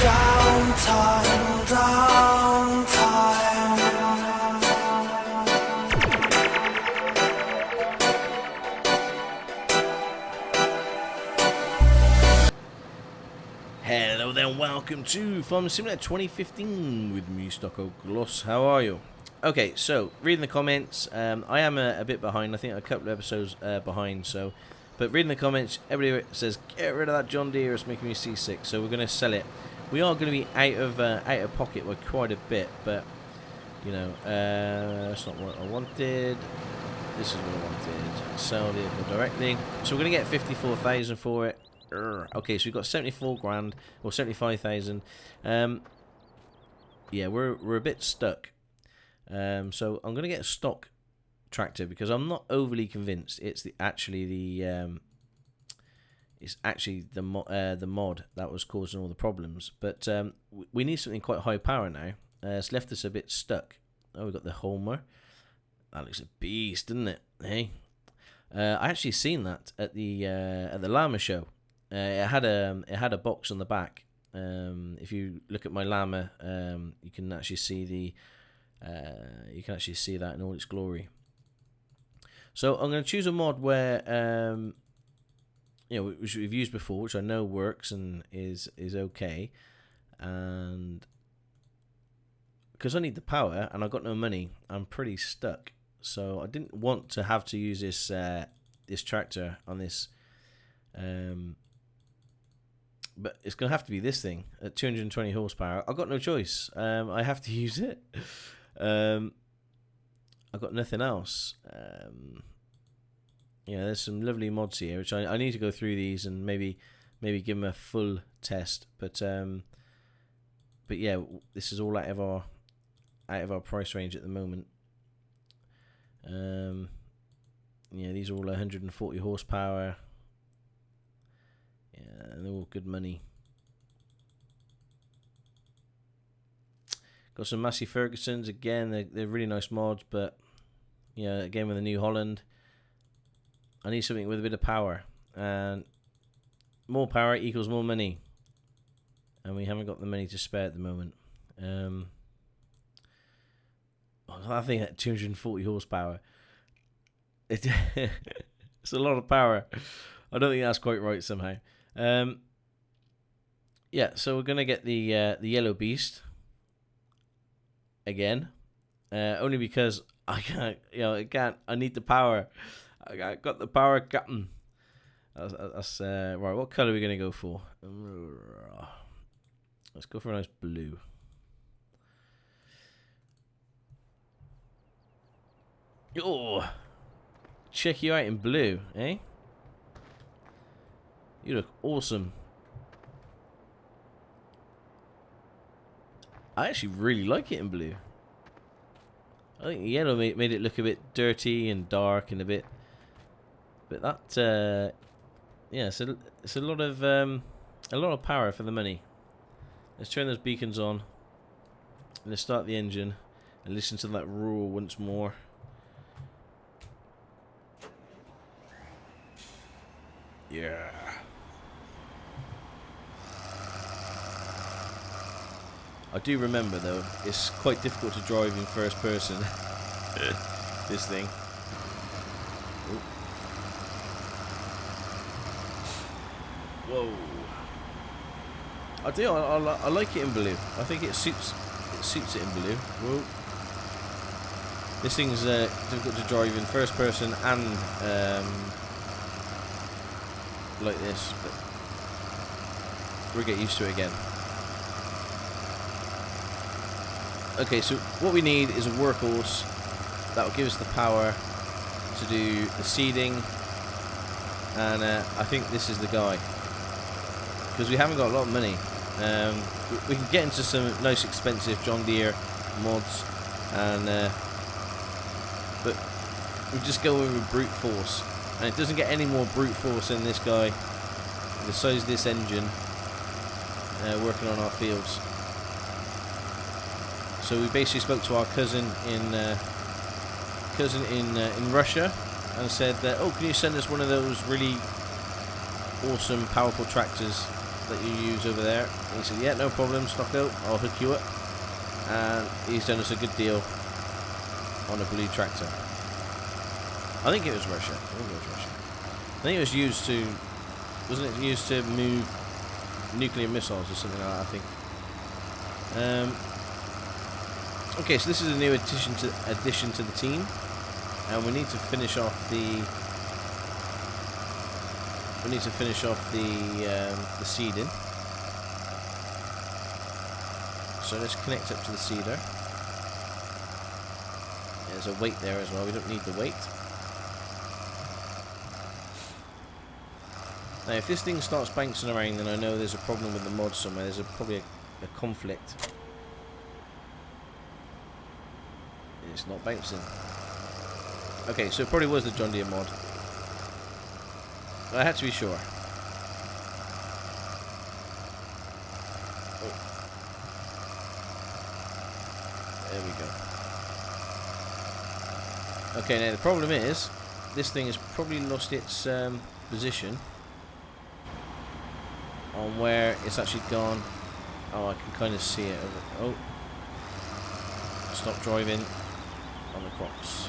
Downtime, downtime. Hello there, welcome to Farm Simulator 2015 with me, Stockoglaws. How are you? Okay, so reading the comments, I am a bit behind. I think a couple of episodes behind. But reading the comments, everybody says get rid of that John Deere. It's making me seasick. So we're going to sell it. We are going to be out of pocket by quite a bit, but you know, that's not what I wanted. This is what I wanted. Sell the vehicle directly. So we're going to get 54,000 for it. Okay, so we've got 74 grand or 75,000. Yeah, we're a bit stuck. So I'm going to get a stock tractor because I'm not overly convinced it's actually the mod that was causing all the problems. But we need something quite high power now. It's left us a bit stuck. Oh, we've got the Homer. That looks a beast, doesn't it? Hey, I actually seen that at the llama show. It had a box on the back. If you look at my llama, you can actually see that in all its glory. So I'm going to choose a mod where which we've used before, which I know works and is okay, and because I need the power and I've got no money, I'm pretty stuck. So I didn't want to have to use this tractor on this. But it's going to have to be this thing at 220 horsepower. I've got no choice. I have to use it. I've got nothing else. There's some lovely mods here, which I need to go through these and maybe give them a full test. But yeah, this is all out of our price range at the moment. These are all 140 horsepower. Yeah, and they're all good money. Got some Massey Fergusons again. They're really nice mods, but again with the New Holland, I need something with a bit of power, and more power equals more money, and we haven't got the money to spare at the moment. I think at 240 horsepower, it's a lot of power. I don't think that's quite right somehow. So we're gonna get the yellow beast again, only because I can't. I need the power. I got the power, Captain. That's right. What color are we gonna go for? Let's go for a nice blue. Oh, check you out in blue, eh? You look awesome. I actually really like it in blue. I think yellow made it look a bit dirty and dark and a bit. But that, it's a lot of power for the money. Let's turn those beacons on. And let's start the engine and listen to that roar once more. Yeah. I do remember though, it's quite difficult to drive in first person. This thing. Ooh. Whoa. I like it in blue. I think it suits it in blue. Whoa. This thing's difficult to drive in first person and like this, but we'll get used to it again. Okay, so what we need is a workhorse that will give us the power to do the seeding, and I think this is the guy, because we haven't got a lot of money. We can get into some nice expensive John Deere mods, and but we just go in with brute force, and it doesn't get any more brute force than this guy, the size of this engine, working on our fields. So we basically spoke to our cousin in Russia and said, "Oh, can you send us one of those really awesome, powerful tractors that you use over there? And he said, yeah, no problem, Stocko, I'll hook you up. And he's done us a good deal on a blue tractor. I think it was Russia. I think it was used to, wasn't it used to move nuclear missiles or something like that, I think. Okay, so this is a new addition to the team, and we need to finish off the the seeding. So let's connect up to the seeder. There's a weight there as well. We don't need the weight. Now, if this thing starts bouncing around, then I know there's a problem with the mod somewhere. There's probably a conflict. It's not bouncing. Okay, so it probably was the John Deere mod. I had to be sure. Oh. There we go. Okay, now the problem is, this thing has probably lost its position on where it's actually gone. Oh, I can kind of see it. Oh, stop driving on the crops.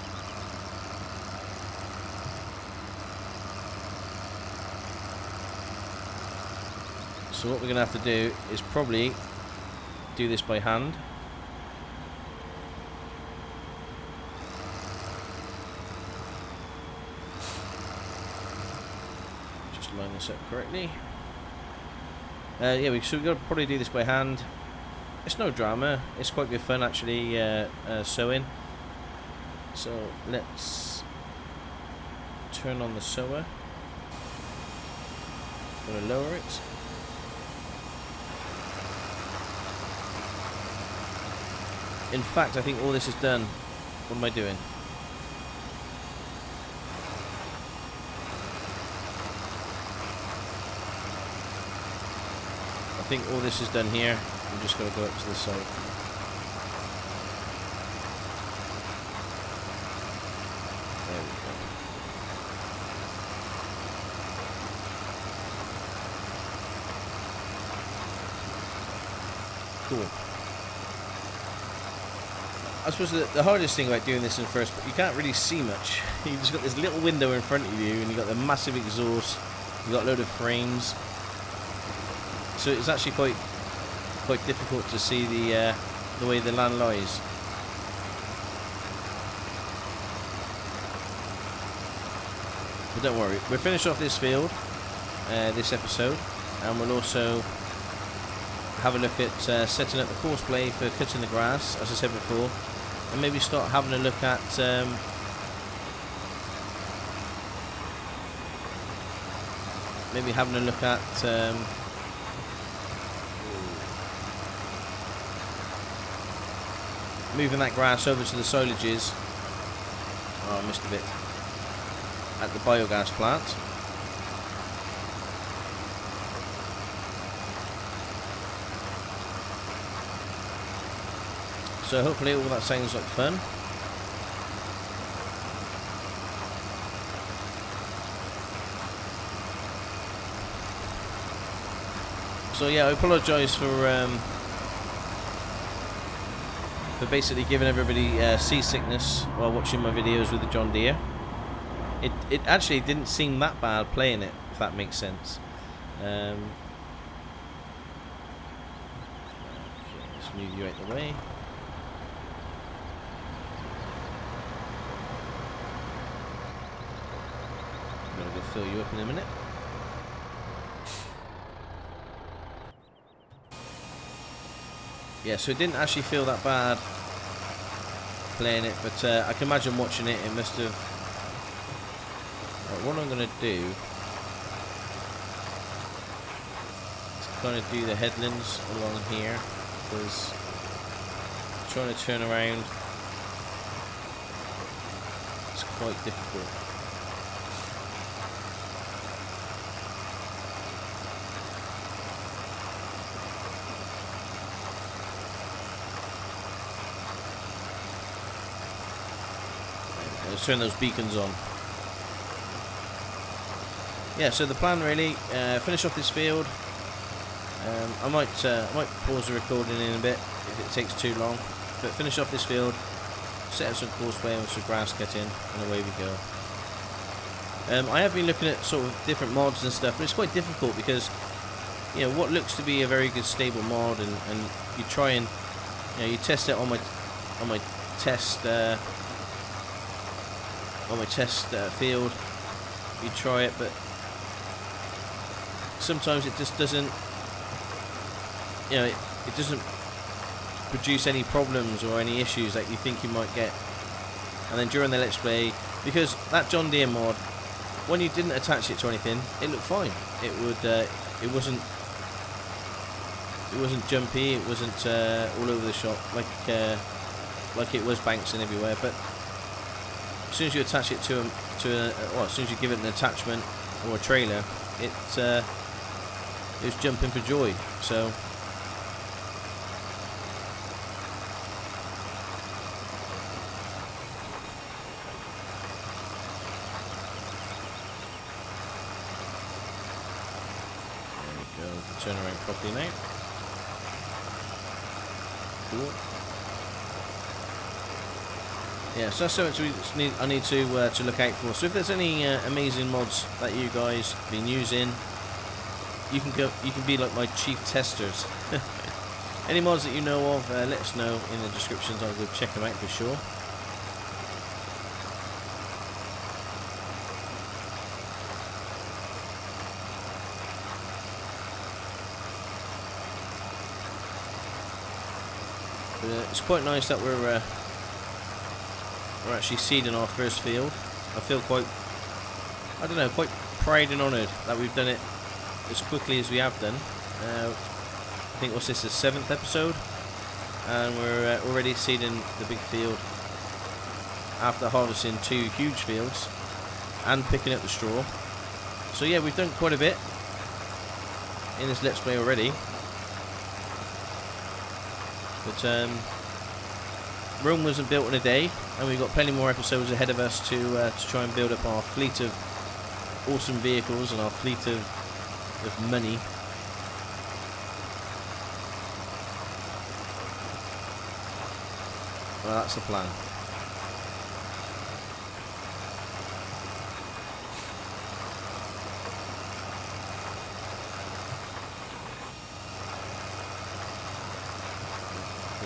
So what we're going to have to do is probably do this by hand. Just line this up correctly. Yeah, so we've got to probably do this by hand. It's no drama. It's quite good fun actually sowing. So let's turn on the sower. I'm going to lower it. In fact, I think all this is done. What am I doing? I think all this is done here. I'm just going to go up to the side. There we go. Cool. I suppose the hardest thing about doing this in first, but you can't really see much. You've just got this little window in front of you, and you've got the massive exhaust. You've got a load of frames. So it's actually quite difficult to see the way the land lies. But don't worry, we'll finish off this field, this episode, and we'll also have a look at setting up the course play for cutting the grass, as I said before, and maybe start having a look at moving that grass over to the silages. Oh, I missed a bit. At the biogas plant. So hopefully all that sounds like fun. So yeah, I apologise for basically giving everybody seasickness while watching my videos with the John Deere. It actually didn't seem that bad playing it, if that makes sense. Okay, let's move you out the way. I'm gonna go fill you up in a minute. Yeah, so it didn't actually feel that bad playing it, but I can imagine watching it, it must have... Right, what I'm going to do is kind of do the headlands along here, because trying to turn around is quite difficult. Let's turn those beacons on. Yeah, so the plan really, finish off this field, I might pause the recording in a bit if it takes too long, but finish off this field, set up some causeway and some grass cutting, and away we go. I have been looking at sort of different mods and stuff, but it's quite difficult because, you know, what looks to be a very good stable mod, and you try and, you know, you test it on my test field. You try it, but sometimes it just doesn't, you know, it doesn't produce any problems or any issues that you think you might get. And then during the Let's Play, because that John Deere mod, when you didn't attach it to anything, it looked fine. It wasn't jumpy. It wasn't all over the shop like it was bouncing everywhere. But as soon as you attach it to well, as soon as you give it an attachment or a trailer, it was jumping for joy. So. Turn around properly now. Cool. Yeah, so that's something I need to look out for. So if there's any amazing mods that you guys have been using, you can be like my chief testers. Any mods that you know of, let us know in the descriptions. I'll go check them out for sure. But, it's quite nice that we're actually seeding our first field. I feel quite, I don't know, quite proud and honoured that we've done it as quickly as we have done. I think what's this, the 7th episode, and we're already seeding the big field after harvesting 2 huge fields and picking up the straw. So yeah, we've done quite a bit in this Let's Play already. But Rome wasn't built in a day, and we've got plenty more episodes ahead of us to try and build up our fleet of awesome vehicles and our fleet of money. Well, that's the plan.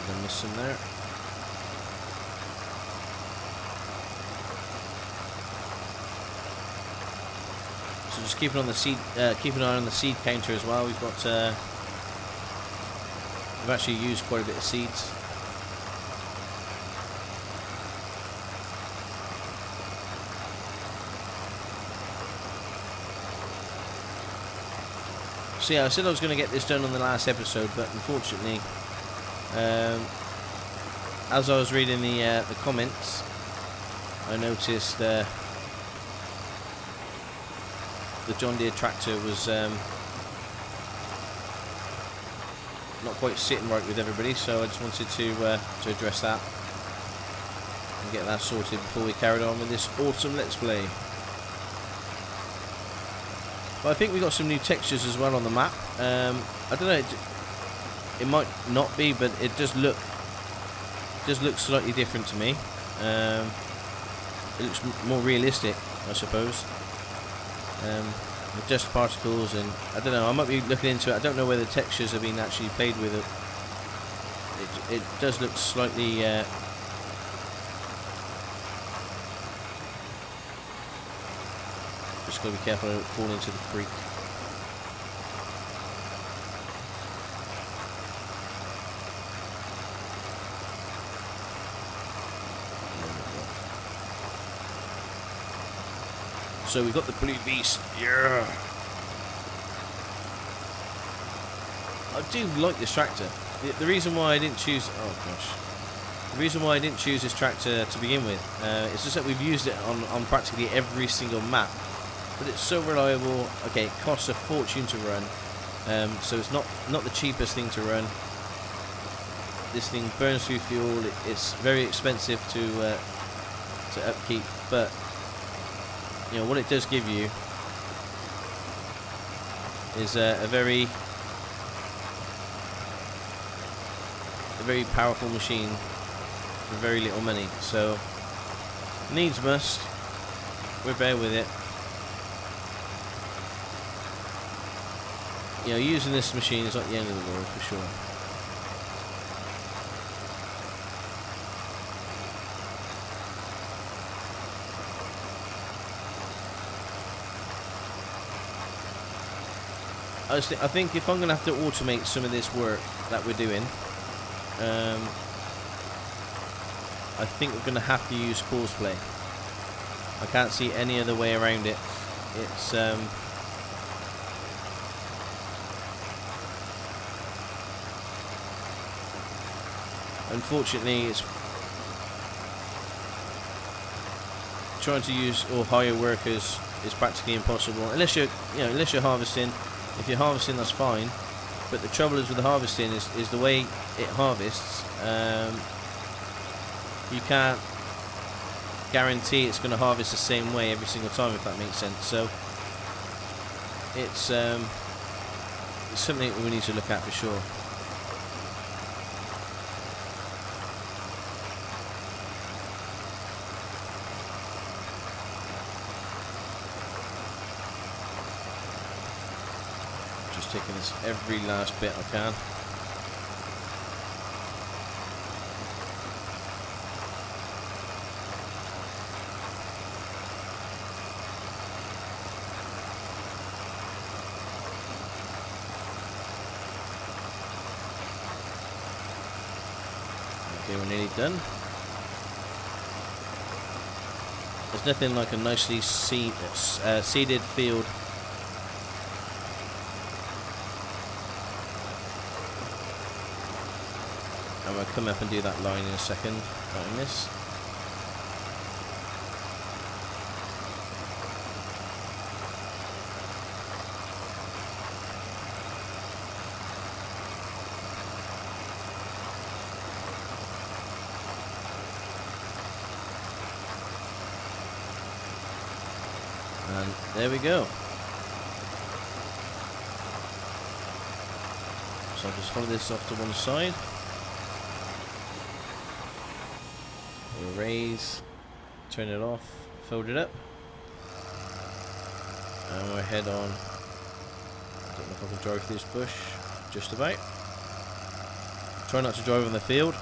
I missed some there. So just keep an eye on the seed. Keep an eye on the seed counter as well. We've got. We've actually used quite a bit of seeds. So yeah, I said I was going to get this done on the last episode, but unfortunately. As I was reading the comments, I noticed the John Deere tractor was not quite sitting right with everybody, so I just wanted to address that and get that sorted before we carried on with this awesome Let's Play. But I think we got some new textures as well on the map. I don't know. It might not be, but it does look slightly different to me. It looks more realistic, I suppose. With dust particles, and I don't know. I might be looking into it. I don't know whether textures have been actually played with it. It does look slightly. Just gotta be careful I don't fall into the creek. So we've got the blue beast. Yeah. I do like this tractor. The reason why I didn't choose... Oh gosh. The reason why I didn't choose this tractor to begin with is just that we've used it on practically every single map. But it's so reliable. Okay, it costs a fortune to run. So it's not the cheapest thing to run. This thing burns through fuel. It's very expensive to upkeep, but you know what it does give you is a very very powerful machine for very little money. So needs must. We're bear with it. You know, using this machine is not the end of the world for sure. I think if I'm going to have to automate some of this work that we're doing, I think we're going to have to use courseplay. I can't see any other way around it. It's unfortunately, it's trying to use or hire workers is practically impossible unless you're harvesting. If you're harvesting, that's fine, but the trouble is with the harvesting is the way it harvests. You can't guarantee it's going to harvest the same way every single time, if that makes sense. So it's something we need to look at for sure. Just taking this every last bit I can. Okay, we're nearly done. There's nothing like a nicely seeded field. And we'll come up and do that line in a second. Right in this. And there we go. So I'll just follow this off to one side. We'll raise, turn it off, fold it up, and we'll head on. I don't know if I can drive through this bush, just about. Try not to drive on the field.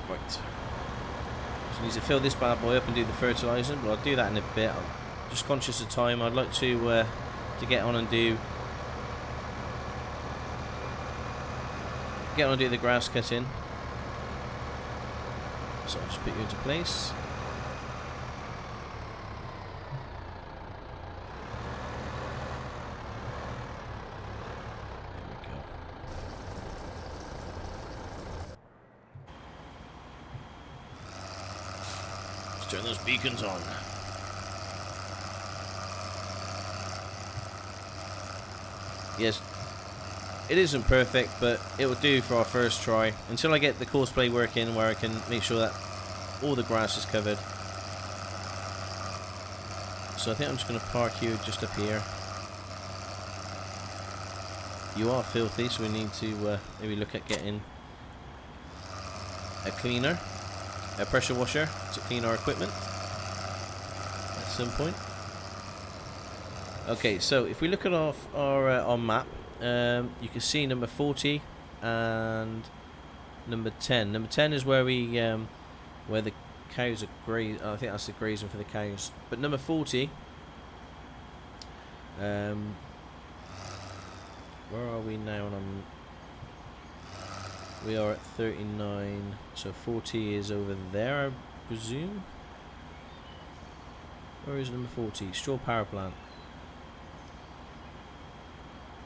Right. So I need to fill this bad boy up and do the fertilising, but I'll do that in a bit. I'm just conscious of time. I'd like to get on and do the grass cutting. So I'll just put you into place. Turn those beacons on. Yes, it isn't perfect, but it will do for our first try until I get the courseplay working where I can make sure that all the grass is covered. So I think I'm just going to park you just up here. You are filthy, so we need to maybe look at getting a cleaner. A pressure washer to clean our equipment at some point. Okay, so if we look at our map, you can see number 40 and number 10. Number 10 is where we where the cows are grazing. I think that's the grazing for the cows. But number 40, where are we now? We are at 39, so 40 is over there, I presume. Where is number 40? Straw power plant.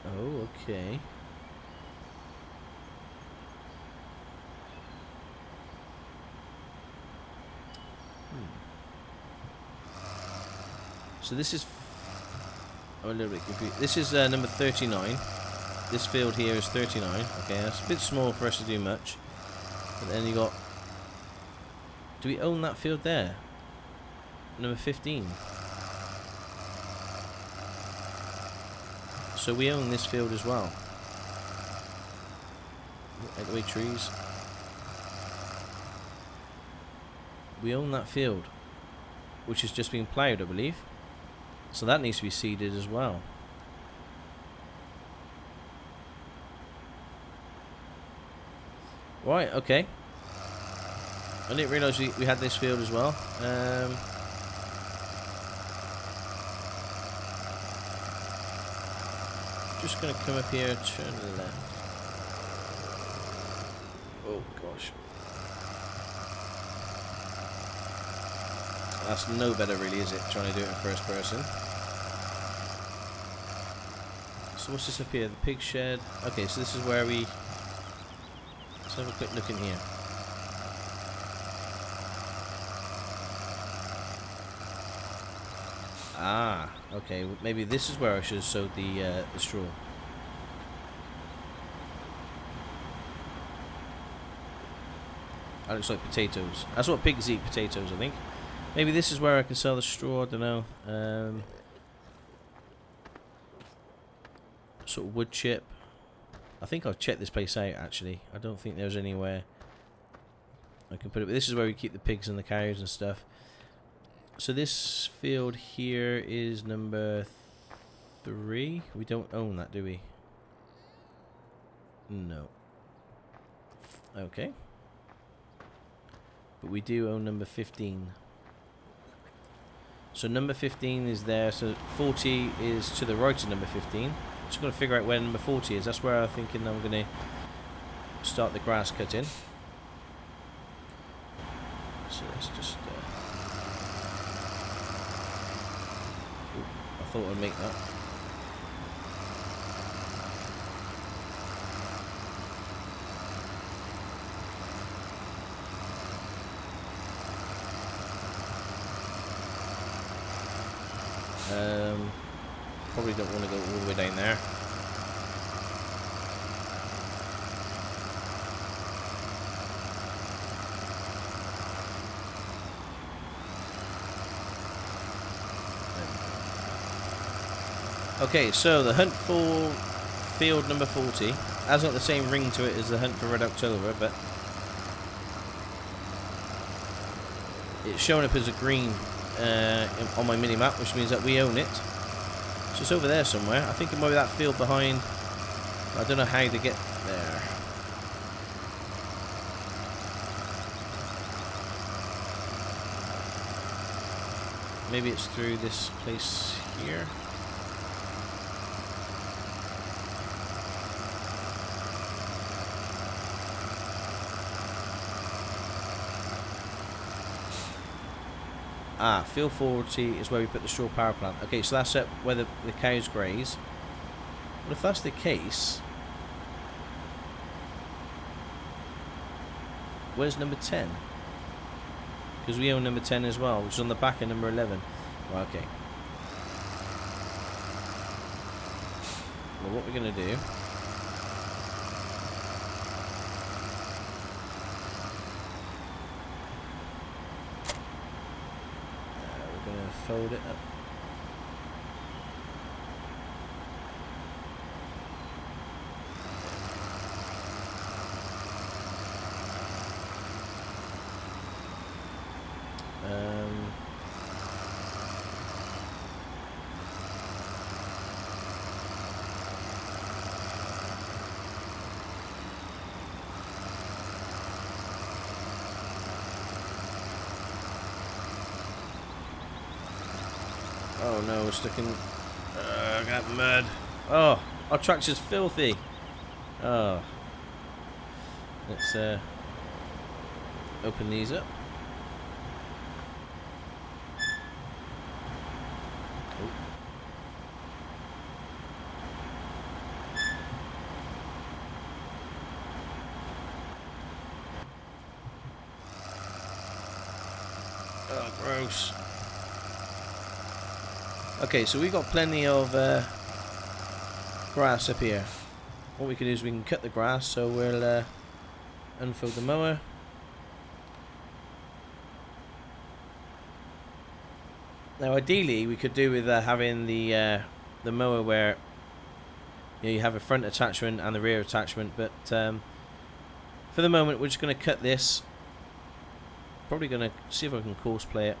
Oh, okay. So this is I'm a little bit confused. This is number 39. This field here is 39. Okay, that's a bit small for us to do much. But then you got... Do we own that field there? Number 15. So we own this field as well. Out the way, trees. We own that field, which is just being ploughed, I believe. So that needs to be seeded as well. Right, okay. I didn't realise we had this field as well. Just going to come up here, turn left. Oh gosh. That's no better really, is it? Trying to do it in first person. So what's this up here? The pig shed. Okay, so this is where we... Let's have a quick look in here. Ah, okay. Well, maybe this is where I should have sowed the straw. That looks like potatoes. That's what pigs eat, potatoes, I think. Maybe this is where I can sell the straw, I don't know. Sort of wood chip. I think I've checked this place out, actually. I don't think there's anywhere I can put it. But this is where we keep the pigs and the cows and stuff. So this field here is number 3. We don't own that, do we? No. Okay. But we do own number 15. So number 15 is there. So 40 is to the right of number 15. Just got to figure out where number 40 is. That's where I'm thinking I'm going to start the grass cutting. So let's just... I thought I'd make that. Probably don't want to go all the way down there. Okay, so the hunt for field number 40 has got the same ring to it as the hunt for Red October, but it's showing up as a green on my mini-map, which means that we own it. So it's over there somewhere. I think it might be that field behind. I don't know how to get there. Maybe it's through this place here. Ah, field 40 is where we put the straw power plant. Okay, so that's up where the cows graze. Well, if that's the case, where's number 10? Because we own number 10 as well, which is on the back of number 11. Well, okay. Well, what we're going to do... fold it up. Oh no, we're stuck in... I got mud. Oh, our tractor's filthy. Oh. Let's open these up. Oh, gross. Okay, so we've got plenty of grass up here. What we can do is we can cut the grass, so we'll unfold the mower. Now ideally we could do with having the mower where you have a front attachment and the rear attachment, but for the moment we're just going to cut this. Probably going to see if I can course play it.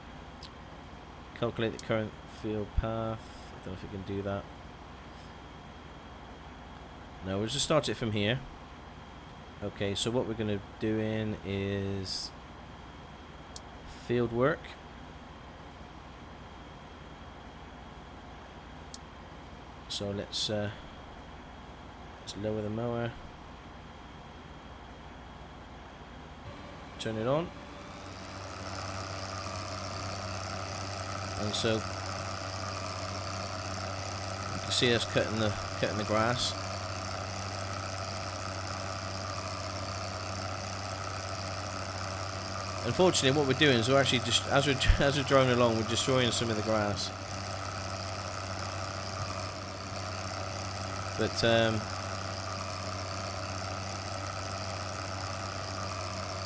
Calculate the current field path. I don't know if we can do that. No, we'll just start it from here. Okay, so what we're going to do in is field work. So let's lower the mower. Turn it on. And so you can see us cutting the grass. Unfortunately, what we're doing is we're actually just as we're driving along, we're destroying some of the grass. But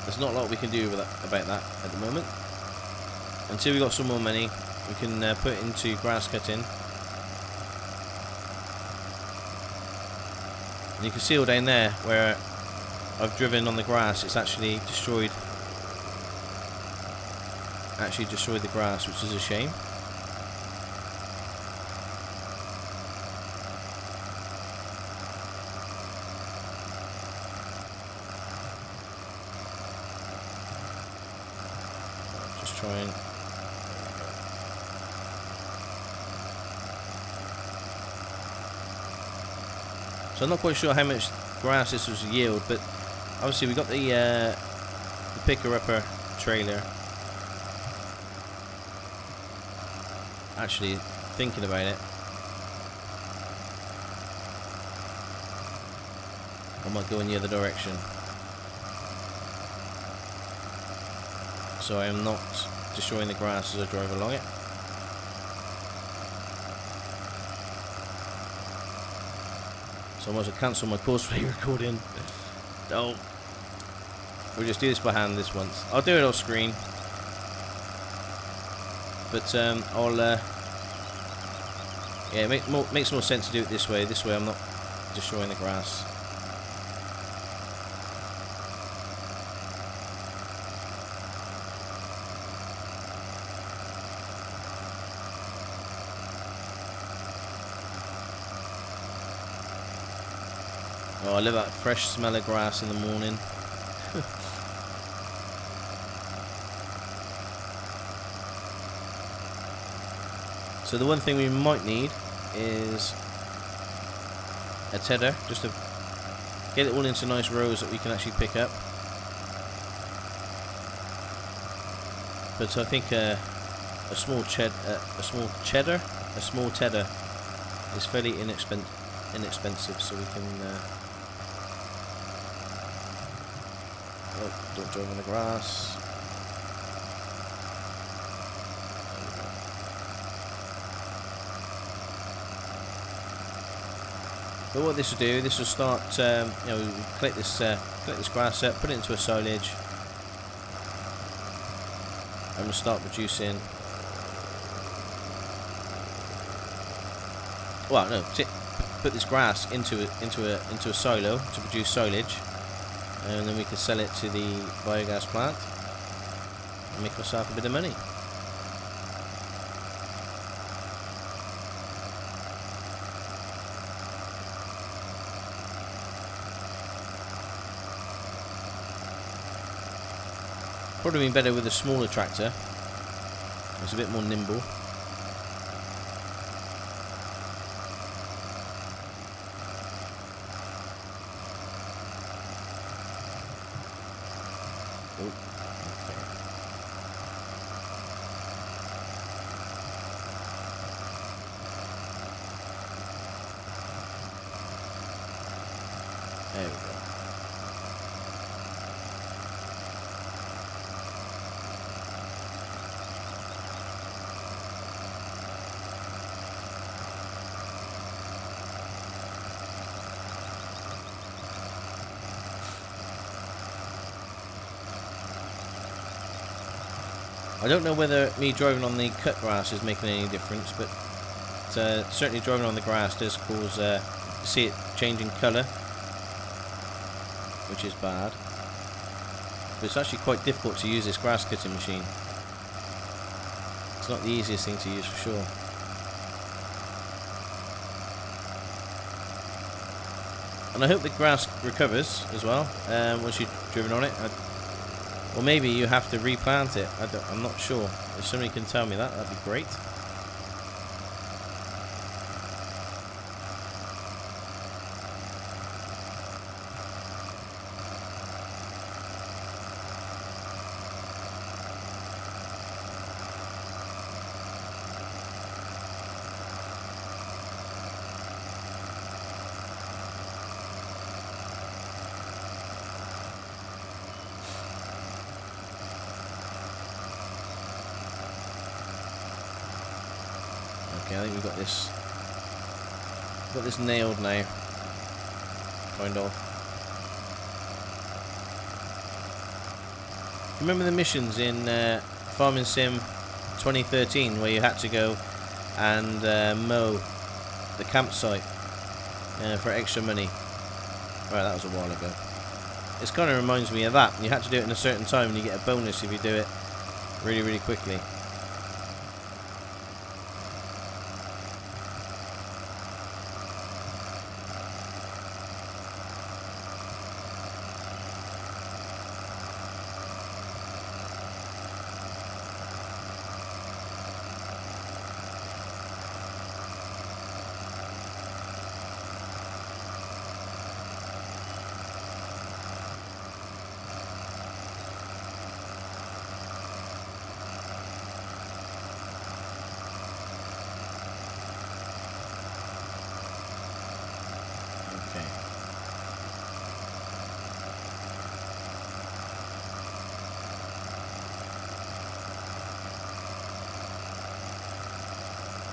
there's not a lot we can do about that at the moment. Until we got some more money, we can put it into grass cutting. And you can see all down there where I've driven on the grass, it's actually destroyed the grass, which is a shame. Just try and so I'm not quite sure how much grass this was yield, but obviously we got the picker-upper trailer. Actually thinking about it, I might go in the other direction, so I am not destroying the grass as I drive along it. So I might as well cancel my course play recording. Oh, we'll just do this by hand this once. I'll do it off screen. But I'll yeah, it makes more sense to do it this way. This way I'm not destroying the grass. Oh, I love that fresh smell of grass in the morning. So the one thing we might need is a tedder, just to get it all into nice rows that we can actually pick up. But I think a small tedder is fairly inexpensive, so we can. Oh, don't drive on the grass. But what this will do, this will start, we collect this grass up, put it into a silage, and we'll start producing. Well, no, put this grass into a silo to produce silage, and then we can sell it to the biogas plant and make ourselves a bit of money. Probably been better with a smaller tractor. It's a bit more nimble. Oh, okay. There we go. I don't know whether me driving on the cut grass is making any difference, but certainly driving on the grass does cause see it changing colour, which is bad. But it's actually quite difficult to use this grass cutting machine. It's not the easiest thing to use for sure. And I hope the grass recovers as well once you've driven on it. Or maybe you have to replant it. I'm not sure. If somebody can tell me that, that'd be great. Okay, I think we've got this nailed now, kind of. Remember the missions in Farming Sim 2013 where you had to go and mow the campsite for extra money? Right, that was a while ago. This kind of reminds me of that. You had to do it in a certain time and you get a bonus if you do it really, really quickly.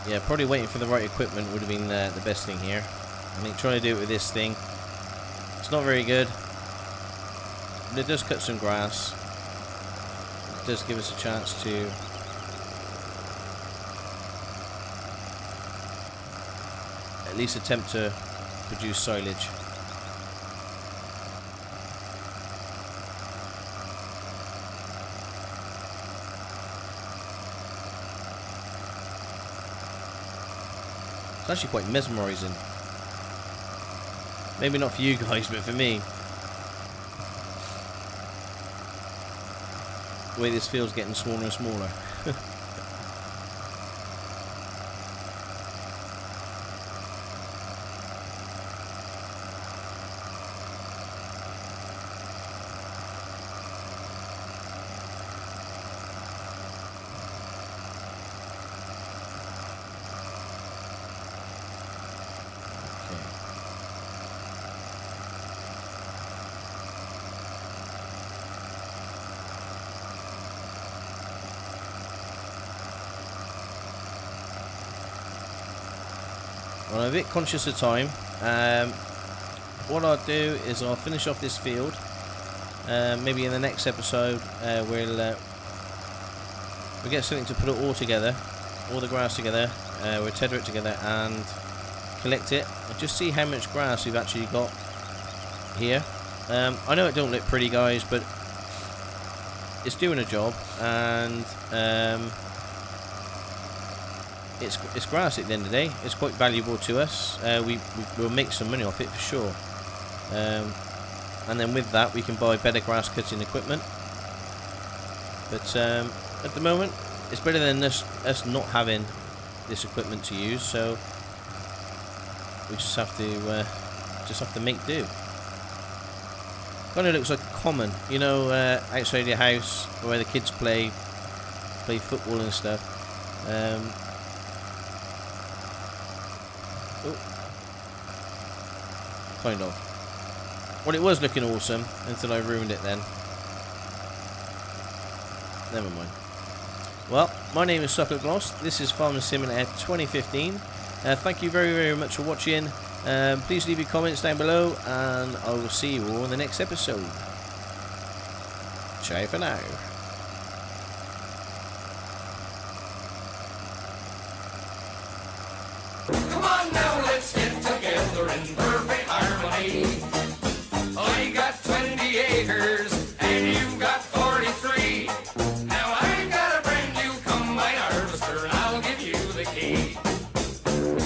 Yeah, probably waiting for the right equipment would have been the best thing here. I think trying to do it with this thing, it's not very good. But it does cut some grass. It does give us a chance to at least attempt to produce silage. It's actually quite mesmerising. Maybe not for you guys, but for me. The way this field's getting smaller and smaller. Well, I'm a bit conscious of time. What I'll do is I'll finish off this field. Maybe in the next episode we'll get something to put it all together, all the grass together. We'll tether it together and collect it and just see how much grass we've actually got here. I know it don't look pretty, guys, but it's doing a job, and it's grass at the end of the day. It's quite valuable to us. We'll make some money off it for sure. And then with that we can buy better grass cutting equipment. But at the moment it's better than us not having this equipment to use, so we just have to make do. Kind of looks like a common, you know, outside your house where the kids play football and stuff. Kind of. Well, it was looking awesome until I ruined it then. Never mind. Well, my name is Stockoglaws. This is Farming Simulator 2015. Thank you very, very much for watching. Please leave your comments down below, and I will see you all in the next episode. Ciao for now. when we're